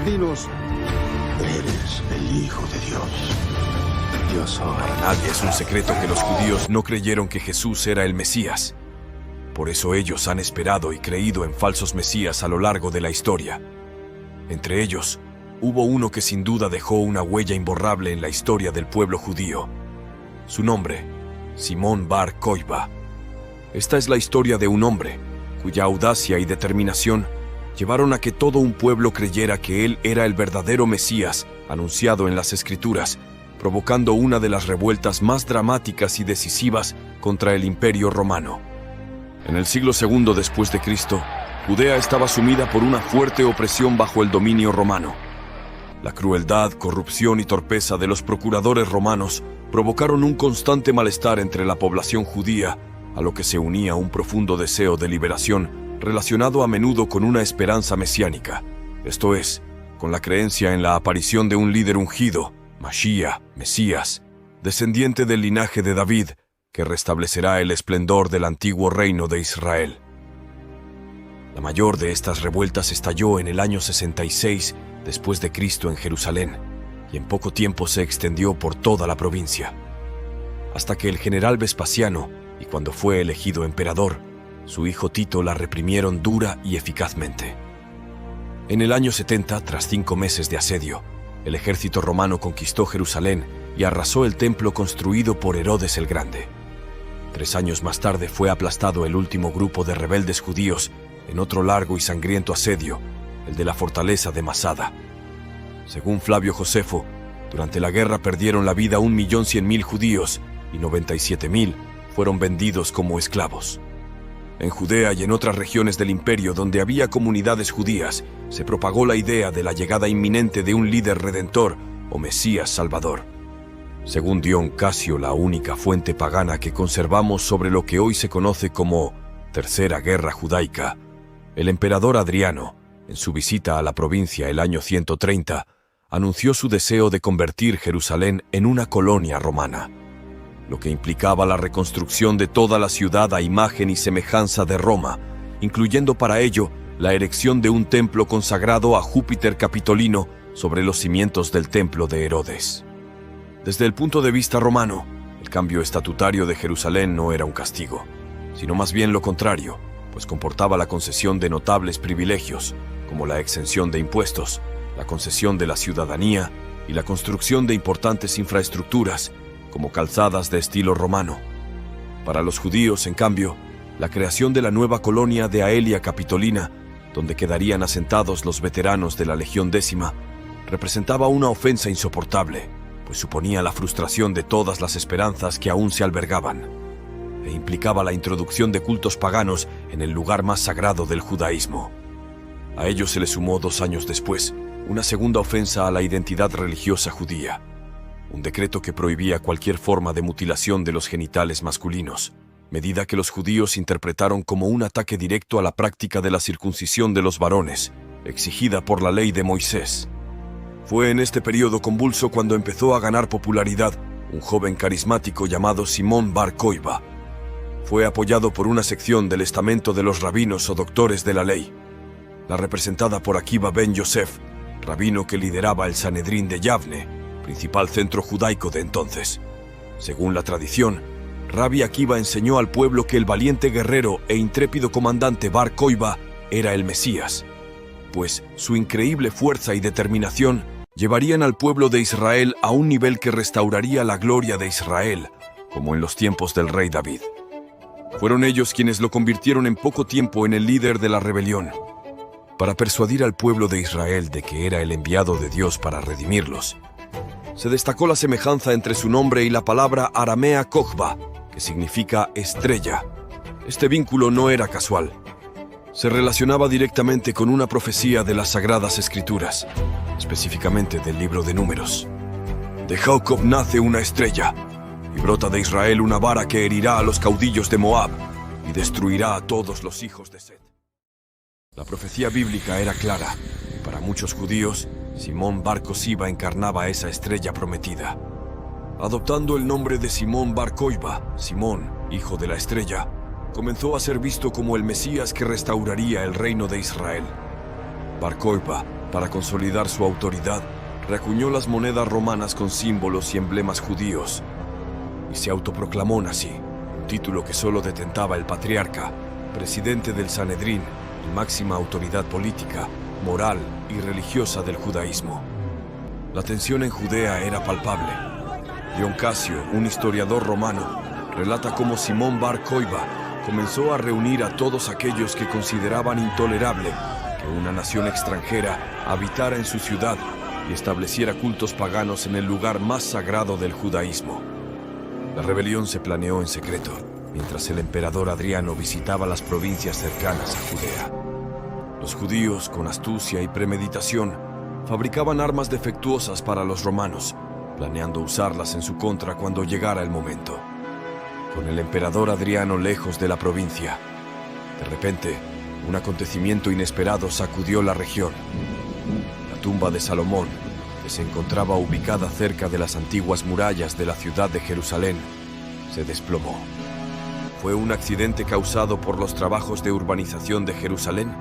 dinos, eres el Hijo de Dios. Yo soy. Para nadie es un secreto que los judíos no creyeron que Jesús era el Mesías. Por eso ellos han esperado y creído en falsos mesías a lo largo de la historia. Entre ellos, hubo uno que sin duda dejó una huella imborrable en la historia del pueblo judío. Su nombre, Simón Bar Kokhba. Esta es la historia de un hombre cuya audacia y determinación llevaron a que todo un pueblo creyera que él era el verdadero Mesías anunciado en las Escrituras, provocando una de las revueltas más dramáticas y decisivas contra el Imperio Romano. En el siglo II después de Cristo, Judea estaba sumida por una fuerte opresión bajo el dominio romano. La crueldad, corrupción y torpeza de los procuradores romanos provocaron un constante malestar entre la población judía, a lo que se unía un profundo deseo de liberación relacionado a menudo con una esperanza mesiánica, esto es, con la creencia en la aparición de un líder ungido, Mashiach, Mesías, descendiente del linaje de David, que restablecerá el esplendor del antiguo reino de Israel. La mayor de estas revueltas estalló en el año 66 después de Cristo en Jerusalén, y en poco tiempo se extendió por toda la provincia, hasta que el general Vespasiano, y cuando fue elegido emperador, su hijo Tito la reprimieron dura y eficazmente. En el año 70, tras 5 meses de asedio, el ejército romano conquistó Jerusalén y arrasó el templo construido por Herodes el Grande. 3 años más tarde fue aplastado el último grupo de rebeldes judíos en otro largo y sangriento asedio, el de la fortaleza de Masada. Según Flavio Josefo, durante la guerra perdieron la vida 1.100.000 judíos y 97.000 fueron vendidos como esclavos. En Judea y en otras regiones del imperio donde había comunidades judías, se propagó la idea de la llegada inminente de un líder redentor o Mesías Salvador. Según Dion Casio, la única fuente pagana que conservamos sobre lo que hoy se conoce como Tercera Guerra Judaica, el emperador Adriano, en su visita a la provincia el año 130, anunció su deseo de convertir Jerusalén en una colonia romana, lo que implicaba la reconstrucción de toda la ciudad a imagen y semejanza de Roma, incluyendo para ello la erección de un templo consagrado a Júpiter Capitolino sobre los cimientos del templo de Herodes. Desde el punto de vista romano, el cambio estatutario de Jerusalén no era un castigo, sino más bien lo contrario, pues comportaba la concesión de notables privilegios, como la exención de impuestos, la concesión de la ciudadanía y la construcción de importantes infraestructuras, como calzadas de estilo romano. Para los judíos, en cambio, la creación de la nueva colonia de Aelia Capitolina, donde quedarían asentados los veteranos de la Legión Décima, representaba una ofensa insoportable, pues suponía la frustración de todas las esperanzas que aún se albergaban, e implicaba la introducción de cultos paganos en el lugar más sagrado del judaísmo. A ello se le sumó 2 años después una segunda ofensa a la identidad religiosa judía, un decreto que prohibía cualquier forma de mutilación de los genitales masculinos, medida que los judíos interpretaron como un ataque directo a la práctica de la circuncisión de los varones, exigida por la ley de Moisés. Fue en este periodo convulso cuando empezó a ganar popularidad un joven carismático llamado Simón Bar Kokhba. Fue apoyado por una sección del estamento de los rabinos o doctores de la ley, la representada por Akiva ben Yosef, rabino que lideraba el Sanedrín de Yavne, principal centro judaico de entonces. Según la tradición, Rabbi Akiva enseñó al pueblo que el valiente guerrero e intrépido comandante Bar Kokhba era el Mesías, pues su increíble fuerza y determinación llevarían al pueblo de Israel a un nivel que restauraría la gloria de Israel, como en los tiempos del rey David. Fueron ellos quienes lo convirtieron en poco tiempo en el líder de la rebelión. Para persuadir al pueblo de Israel de que era el enviado de Dios para redimirlos, se destacó la semejanza entre su nombre y la palabra aramea Kokhba, que significa estrella. Este vínculo no era casual. Se relacionaba directamente con una profecía de las Sagradas Escrituras, específicamente del libro de Números. De Jacob nace una estrella, y brota de Israel una vara que herirá a los caudillos de Moab y destruirá a todos los hijos de Set. La profecía bíblica era clara, y para muchos judíos, Simón Bar Kokhba encarnaba esa estrella prometida. Adoptando el nombre de Simón Bar Kokhba, Simón, hijo de la estrella, comenzó a ser visto como el Mesías que restauraría el reino de Israel. Bar Kokhba Para consolidar su autoridad, reacuñó las monedas romanas con símbolos y emblemas judíos y se autoproclamó nazi, un título que solo detentaba el patriarca, presidente del Sanedrín y máxima autoridad política, moral y religiosa del judaísmo. La tensión en Judea era palpable. Dion Casio, un historiador romano, relata cómo Simón Bar Kokhba comenzó a reunir a todos aquellos que consideraban intolerable que una nación extranjera habitara en su ciudad y estableciera cultos paganos en el lugar más sagrado del judaísmo. La rebelión se planeó en secreto, mientras el emperador Adriano visitaba las provincias cercanas a Judea. Los judíos, con astucia y premeditación, fabricaban armas defectuosas para los romanos, planeando usarlas en su contra cuando llegara el momento. Con el emperador Adriano lejos de la provincia, de repente, un acontecimiento inesperado sacudió la región. La tumba de Salomón, que se encontraba ubicada cerca de las antiguas murallas de la ciudad de Jerusalén, se desplomó. ¿Fue un accidente causado por los trabajos de urbanización de Jerusalén?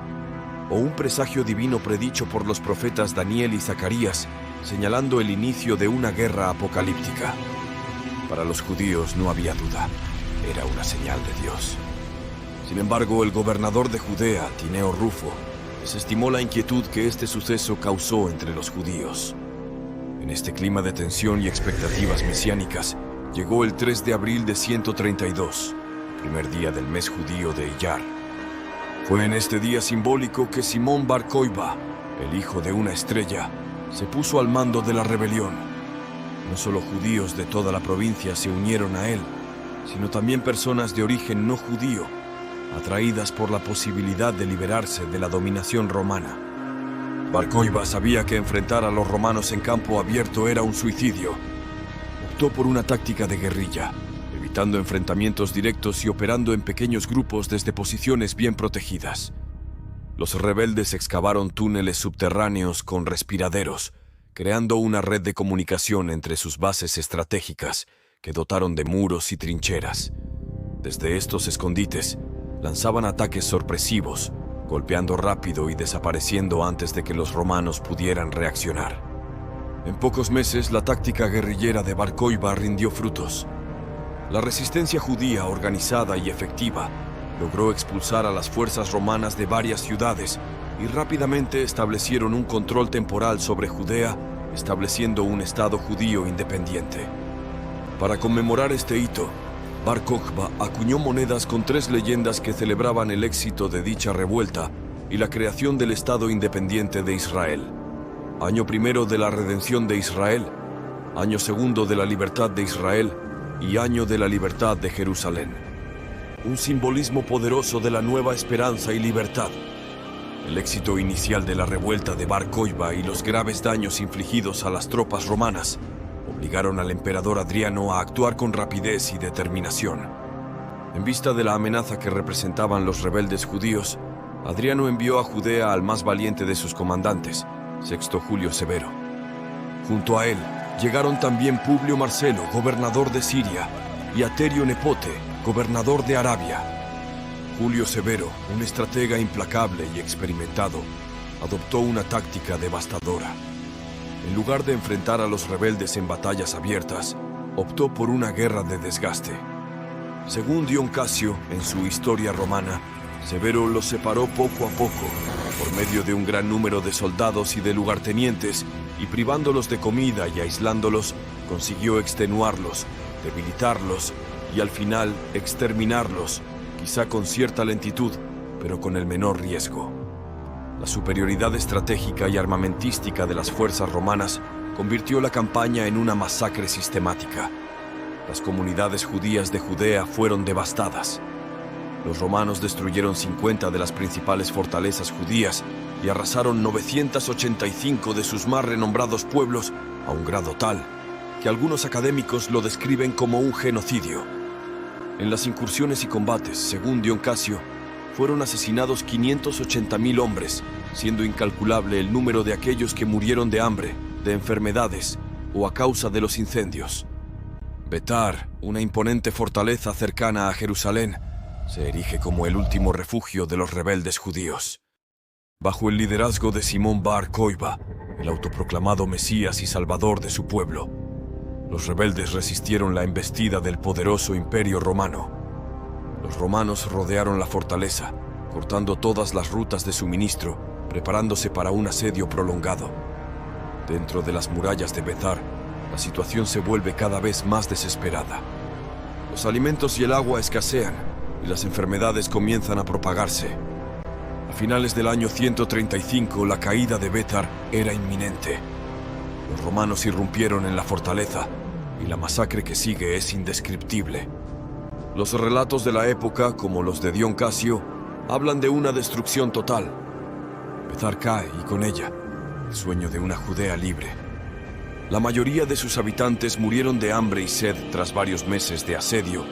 ¿O un presagio divino predicho por los profetas Daniel y Zacarías, señalando el inicio de una guerra apocalíptica? Para los judíos no había duda, era una señal de Dios. Sin embargo, el gobernador de Judea, Tineo Rufo, desestimó la inquietud que este suceso causó entre los judíos. En este clima de tensión y expectativas mesiánicas, llegó el 3 de abril de 132, el primer día del mes judío de Iyar. Fue en este día simbólico que Simón Bar Kokhba, el hijo de una estrella, se puso al mando de la rebelión. No solo judíos de toda la provincia se unieron a él, sino también personas de origen no judío, atraídas por la posibilidad de liberarse de la dominación romana. Bar Kokhba sabía que enfrentar a los romanos en campo abierto era un suicidio. Optó por una táctica de guerrilla, evitando enfrentamientos directos y operando en pequeños grupos desde posiciones bien protegidas. Los rebeldes excavaron túneles subterráneos con respiraderos, creando una red de comunicación entre sus bases estratégicas, que dotaron de muros y trincheras. Desde estos escondites, lanzaban ataques sorpresivos, golpeando rápido y desapareciendo antes de que los romanos pudieran reaccionar. En pocos meses, la táctica guerrillera de Bar Kokhba rindió frutos. La resistencia judía organizada y efectiva logró expulsar a las fuerzas romanas de varias ciudades y rápidamente establecieron un control temporal sobre Judea, estableciendo un estado judío independiente. Para conmemorar este hito, Bar Kokhba acuñó monedas con 3 leyendas que celebraban el éxito de dicha revuelta y la creación del Estado independiente de Israel. Año primero de la redención de Israel, año segundo de la libertad de Israel y año de la libertad de Jerusalén. Un simbolismo poderoso de la nueva esperanza y libertad. El éxito inicial de la revuelta de Bar Kokhba y los graves daños infligidos a las tropas romanas obligaron al emperador Adriano a actuar con rapidez y determinación. En vista de la amenaza que representaban los rebeldes judíos, Adriano envió a Judea al más valiente de sus comandantes, Sexto Julio Severo. Junto a él llegaron también Publio Marcelo, gobernador de Siria, y Aterio Nepote, gobernador de Arabia. Julio Severo, un estratega implacable y experimentado, adoptó una táctica devastadora. En lugar de enfrentar a los rebeldes en batallas abiertas, optó por una guerra de desgaste. Según Dion Casio, en su Historia Romana, Severo los separó poco a poco, por medio de un gran número de soldados y de lugartenientes, y privándolos de comida y aislándolos, consiguió extenuarlos, debilitarlos y al final exterminarlos, quizá con cierta lentitud, pero con el menor riesgo. La superioridad estratégica y armamentística de las fuerzas romanas convirtió la campaña en una masacre sistemática. Las comunidades judías de Judea fueron devastadas. Los romanos destruyeron 50 de las principales fortalezas judías y arrasaron 985 de sus más renombrados pueblos a un grado tal que algunos académicos lo describen como un genocidio. En las incursiones y combates, según Dion Casio, fueron asesinados 580.000 hombres, siendo incalculable el número de aquellos que murieron de hambre, de enfermedades o a causa de los incendios. Betar, una imponente fortaleza cercana a Jerusalén, se erige como el último refugio de los rebeldes judíos. Bajo el liderazgo de Simón Bar Kokhba, el autoproclamado Mesías y Salvador de su pueblo, los rebeldes resistieron la embestida del poderoso Imperio Romano. Los romanos rodearon la fortaleza, cortando todas las rutas de suministro, preparándose para un asedio prolongado. Dentro de las murallas de Bethar, la situación se vuelve cada vez más desesperada. Los alimentos y el agua escasean, y las enfermedades comienzan a propagarse. A finales del año 135, la caída de Bethar era inminente. Los romanos irrumpieron en la fortaleza, y la masacre que sigue es indescriptible. Los relatos de la época, como los de Dion Casio, hablan de una destrucción total. Bethar cae, y con ella, el sueño de una Judea libre. La mayoría de sus habitantes murieron de hambre y sed tras varios meses de asedio.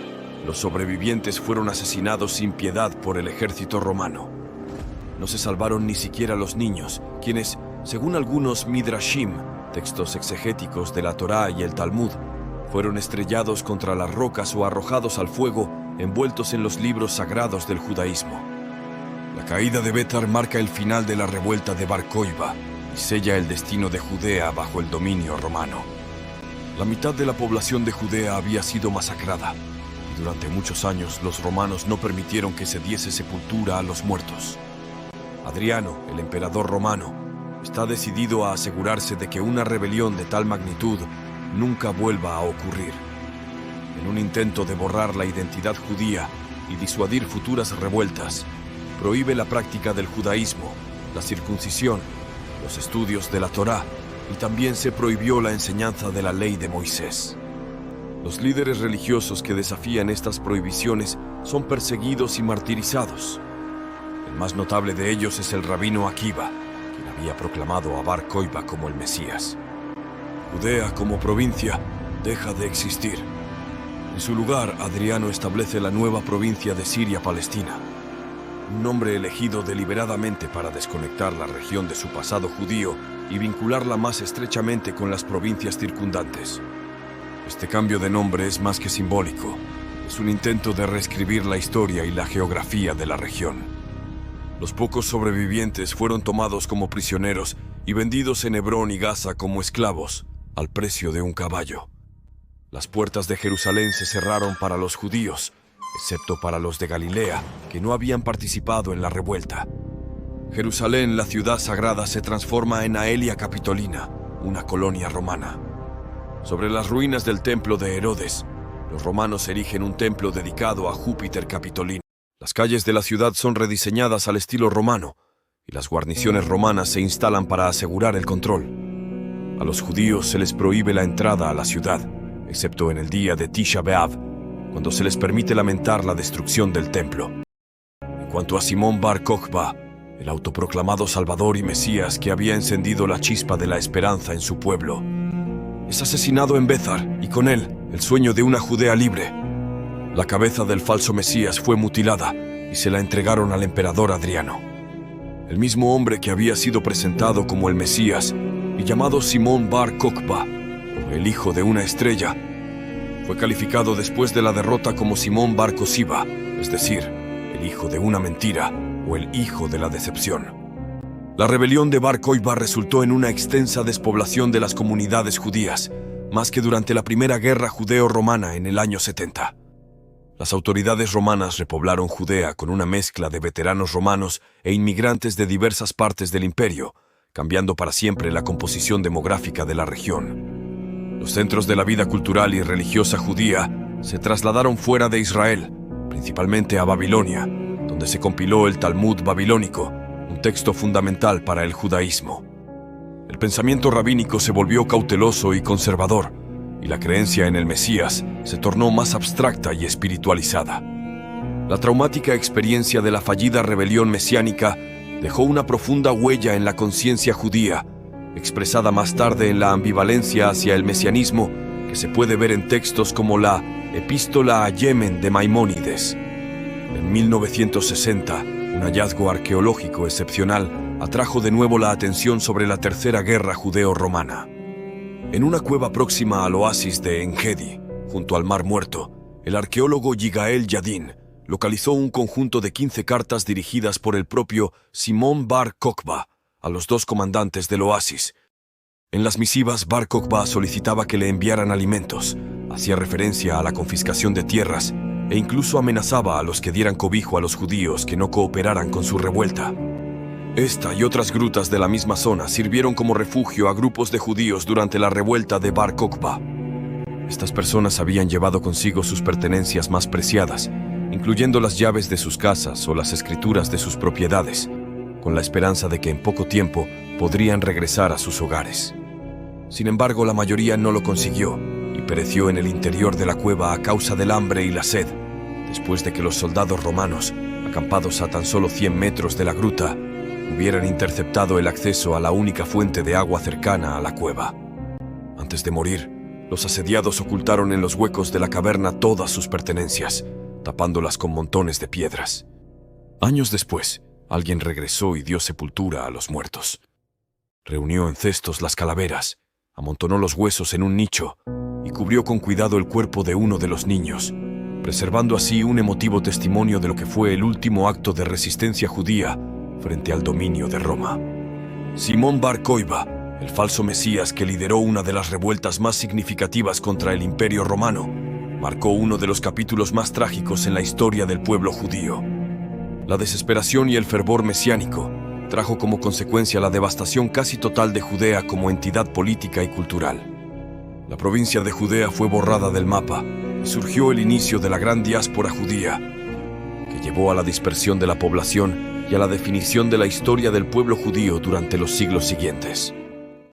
Los sobrevivientes fueron asesinados sin piedad por el ejército romano. No se salvaron ni siquiera los niños, quienes, según algunos midrashim, textos exegéticos de la Torá y el Talmud, fueron estrellados contra las rocas o arrojados al fuego, envueltos en los libros sagrados del judaísmo. La caída de Bethar marca el final de la revuelta de Bar Kokhba y sella el destino de Judea bajo el dominio romano. La mitad de la población de Judea había sido masacrada, y durante muchos años los romanos no permitieron que se diese sepultura a los muertos. Adriano, el emperador romano, está decidido a asegurarse de que una rebelión de tal magnitud nunca vuelva a ocurrir. En un intento de borrar la identidad judía y disuadir futuras revueltas, prohíbe la práctica del judaísmo, la circuncisión, los estudios de la Torá, y también se prohibió la enseñanza de la ley de Moisés. Los líderes religiosos que desafían estas prohibiciones son perseguidos y martirizados. El más notable de ellos es el rabino Akiva, quien había proclamado a Bar Kokhba como el Mesías. Judea como provincia deja de existir. En su lugar, Adriano establece la nueva provincia de Siria-Palestina, un nombre elegido deliberadamente para desconectar la región de su pasado judío y vincularla más estrechamente con las provincias circundantes. Este cambio de nombre es más que simbólico. Es un intento de reescribir la historia y la geografía de la región. Los pocos sobrevivientes fueron tomados como prisioneros y vendidos en Hebrón y Gaza como esclavos, al precio de un caballo. Las puertas de Jerusalén se cerraron para los judíos, excepto para los de Galilea, que no habían participado en la revuelta. Jerusalén, la ciudad sagrada, se transforma en Aelia Capitolina, una colonia romana. Sobre las ruinas del templo de Herodes, los romanos erigen un templo dedicado a Júpiter Capitolino. Las calles de la ciudad son rediseñadas al estilo romano, y las guarniciones romanas se instalan para asegurar el control. A los judíos se les prohíbe la entrada a la ciudad, excepto en el día de Tisha B'Av, cuando se les permite lamentar la destrucción del templo. En cuanto a Simón Bar Kokhba, el autoproclamado Salvador y Mesías que había encendido la chispa de la esperanza en su pueblo, es asesinado en Bethar, y con él, el sueño de una Judea libre. La cabeza del falso Mesías fue mutilada y se la entregaron al emperador Adriano. El mismo hombre que había sido presentado como el Mesías y llamado Simón Bar Kokhba, el hijo de una estrella, fue calificado después de la derrota como Simón Bar Kosiba, es decir, el hijo de una mentira o el hijo de la decepción. La rebelión de Bar Kokhba resultó en una extensa despoblación de las comunidades judías, más que durante la primera guerra judeo-romana en el año 70. Las autoridades romanas repoblaron Judea con una mezcla de veteranos romanos e inmigrantes de diversas partes del imperio, cambiando para siempre la composición demográfica de la región. Los centros de la vida cultural y religiosa judía se trasladaron fuera de Israel, principalmente a Babilonia, donde se compiló el Talmud babilónico, un texto fundamental para el judaísmo. El pensamiento rabínico se volvió cauteloso y conservador, y la creencia en el Mesías se tornó más abstracta y espiritualizada. La traumática experiencia de la fallida rebelión mesiánica dejó una profunda huella en la conciencia judía, expresada más tarde en la ambivalencia hacia el mesianismo que se puede ver en textos como la Epístola a Yemen de Maimónides. En 1960, un hallazgo arqueológico excepcional atrajo de nuevo la atención sobre la Tercera Guerra Judeo-Romana. En una cueva próxima al oasis de En-Gedi, junto al Mar Muerto, el arqueólogo Yigael Yadin localizó un conjunto de 15 cartas dirigidas por el propio Simón Bar Kokhba a los dos comandantes del oasis. En las misivas, Bar Kokhba solicitaba que le enviaran alimentos, hacía referencia a la confiscación de tierras e incluso amenazaba a los que dieran cobijo a los judíos que no cooperaran con su revuelta. Esta y otras grutas de la misma zona sirvieron como refugio a grupos de judíos durante la revuelta de Bar Kokhba. Estas personas habían llevado consigo sus pertenencias más preciadas, incluyendo las llaves de sus casas o las escrituras de sus propiedades, con la esperanza de que en poco tiempo podrían regresar a sus hogares. Sin embargo, la mayoría no lo consiguió y pereció en el interior de la cueva a causa del hambre y la sed, después de que los soldados romanos, acampados a tan solo 100 metros de la gruta, hubieran interceptado el acceso a la única fuente de agua cercana a la cueva. Antes de morir, los asediados ocultaron en los huecos de la caverna todas sus pertenencias, tapándolas con montones de piedras. Años después, alguien regresó y dio sepultura a los muertos. Reunió en cestos las calaveras, amontonó los huesos en un nicho y cubrió con cuidado el cuerpo de uno de los niños, preservando así un emotivo testimonio de lo que fue el último acto de resistencia judía frente al dominio de Roma. Simón Bar Kokhba, el falso Mesías que lideró una de las revueltas más significativas contra el Imperio Romano, marcó uno de los capítulos más trágicos en la historia del pueblo judío. La desesperación y el fervor mesiánico trajo como consecuencia la devastación casi total de Judea como entidad política y cultural. La provincia de Judea fue borrada del mapa y surgió el inicio de la gran diáspora judía, que llevó a la dispersión de la población y a la definición de la historia del pueblo judío durante los siglos siguientes.